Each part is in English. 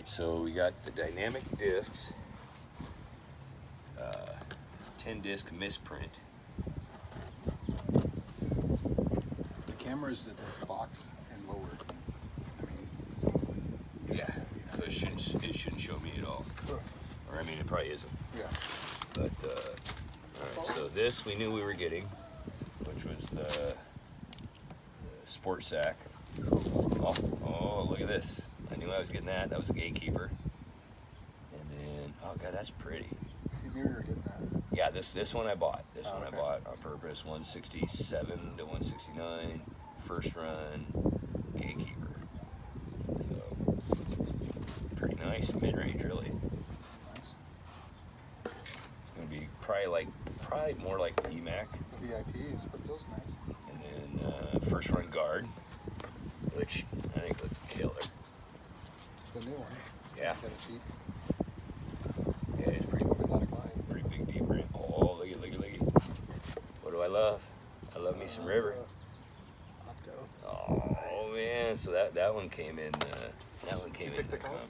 right, so we got the dynamic discs, 10 disc misprint. The camera is at the box and lower. I mean, so, Yeah, so it shouldn't show me at all. Or I mean, it probably isn't. yeah. But all right, so this we knew we were getting, which was the sport sack. Oh, look at this! I knew I was getting that. That was a gatekeeper. And then, oh god, that's pretty. You knew you were getting that. Yeah, this one I bought. This one okay. I bought on purpose. 167 to 169, first run, gatekeeper. So pretty nice mid-range, really. Nice. It's gonna be probably more like the EMAC. VIPs, but feels nice. And then first run guard, which I think looks killer. It's the new one. Yeah. Got a deep, Yeah, it's pretty big deep rim. Oh, look at. What do I love? I love me some river. Opto. Oh man, so that one came in. That one came You in. picked the color?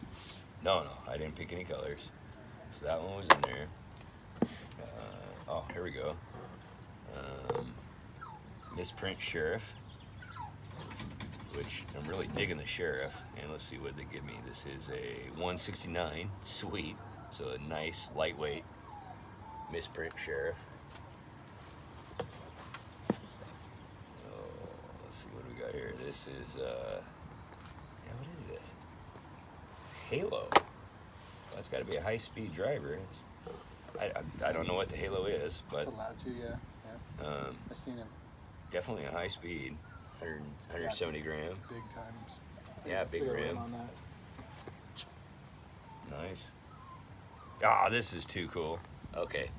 No, I didn't pick any colors. So that one was in there. Oh, here we go. Misprint Sheriff, which I'm really digging the Sheriff. And let's see what they give me. This is a 169, sweet. So a nice lightweight misprint Sheriff. Oh, let's see what we got here. This is yeah, what is this? Halo. Well, it's got to be a high-speed driver. I don't know what the Halo is, but It's allowed to, yeah. I've seen it. definitely a high speed. 170 grams. It's big times. Yeah, big rim. On that. Nice. Ah, this is too cool. Okay,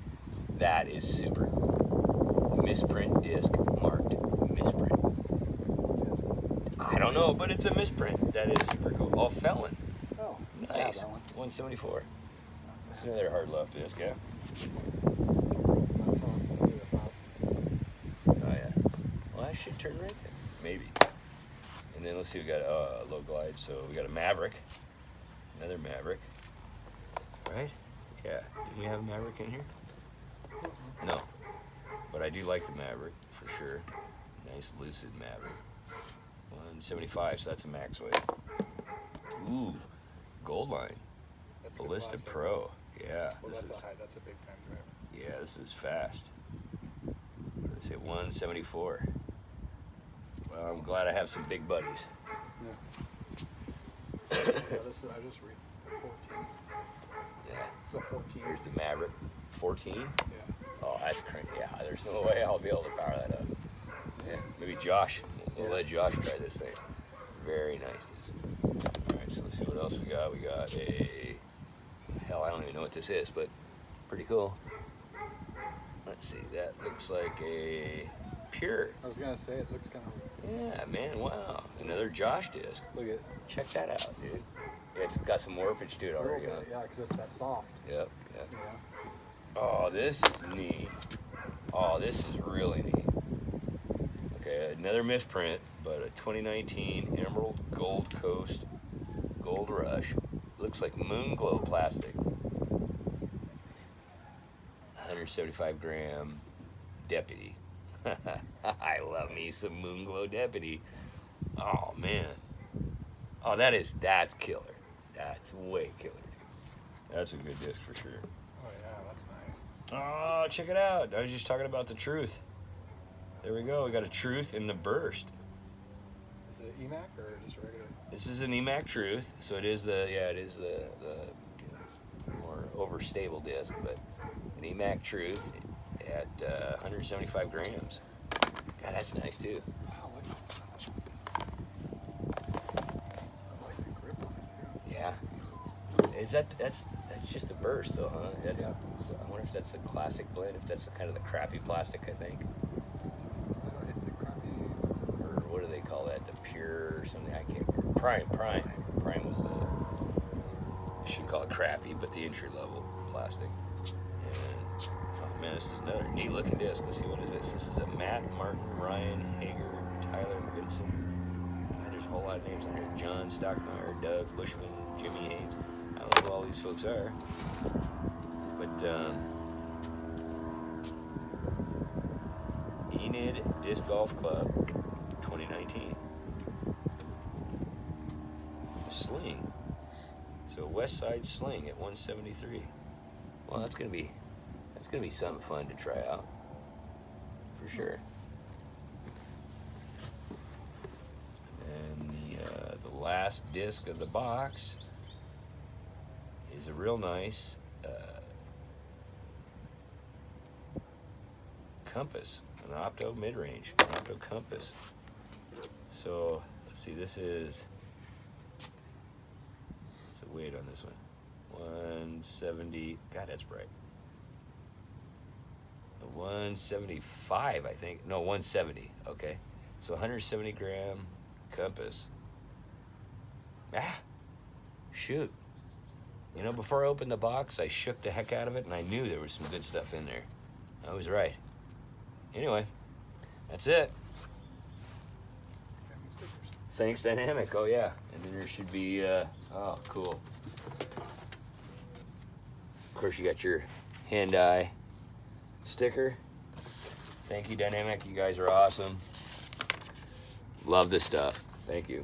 that is super cool. Misprint disc marked misprint. I don't know, but it's a misprint. That is super cool. Oh, Felon. Oh, Nice. that one. 174. That's another hard left disc, yeah. Oh yeah. Well, I should turn right there. Maybe. And then let's see, we got a low glide. So we got a Maverick. Another Maverick. Right? Yeah. Didn't we have a Maverick in here? No. But I do like the Maverick for sure. Nice lucid Maverick. 175, so that's a max weight. Ooh, Gold Line. Ballista Pro. Yeah. Well, that's a big time driver. Yeah, this is fast. What did I say? 174. Well, I'm glad I have some big buddies. Yeah. Yeah, this is, I just read 14. Yeah. It's a 14. Here's the Maverick. 14? Yeah. Oh, that's crazy. Yeah, there's no way I'll be able to power that up. Yeah, maybe Josh. We'll let Josh try this thing. Very nice. All right, so let's see what else we got. We got a, hell, I don't even know what this is, but pretty cool. Let's see, that looks like a Pure. I was gonna say it looks kind of. Yeah, man, wow. Another Josh disc. Look at. Check that out, dude. Yeah, it's got some warpage to it already, huh? Yeah, because it's that soft. Yep, yep. Yeah. Oh, this is neat. Oh, this is really neat. Okay, another misprint, but a 2019 Emerald Gold Coast Gold Rush. Looks like moon glow plastic. 175 gram Deputy. I love me some moon glow Deputy. Oh man. Oh, that's killer. That's way killer. That's a good disc for sure. Oh yeah, that's nice. Oh, check it out. I was just talking about the Truth. There we go. We got a Truth in the Burst. Is it EMAC or just regular? This is an EMAC Truth, so it is the more overstable disc, but an EMAC Truth at 175 grams. God, that's nice too. Wow, look at that. I like the grip on it. Yeah. That's just a Burst though, huh? That's. Yeah. So I wonder if that's a classic blend. If that's kind of the crappy plastic, I think. I don't hit the crappy. Or what do they call that? The Pure or something? I can't remember. Prime was I shouldn't call it crappy, but the entry level plastic. And oh man, this is another neat looking disc. Let's see, what is this? This is a Matt, Martin, Ryan, Hager, Tyler, Vincent. God, there's a whole lot of names on here. John Stockmeyer, Doug Bushman, Jimmy Haynes. these folks are. But Enid Disc Golf Club 2019. Sling. So West Side Sling at 173. Well, that's gonna be something fun to try out for sure. And the last disc of the box is a real nice compass, an opto mid-range, an opto compass. So let's see, this is, what's the weight on this one? 170. God, that's bright. 175, I think. No, 170. Okay, so 170 gram compass. Ah, shoot. You know, before I opened the box, I shook the heck out of it, and I knew there was some good stuff in there. I was right. Anyway, that's it. Family stickers. Thanks, Dynamic. Oh, yeah. And then there should be, oh, cool. Of course, you got your hand-eye sticker. Thank you, Dynamic. You guys are awesome. Love this stuff. Thank you.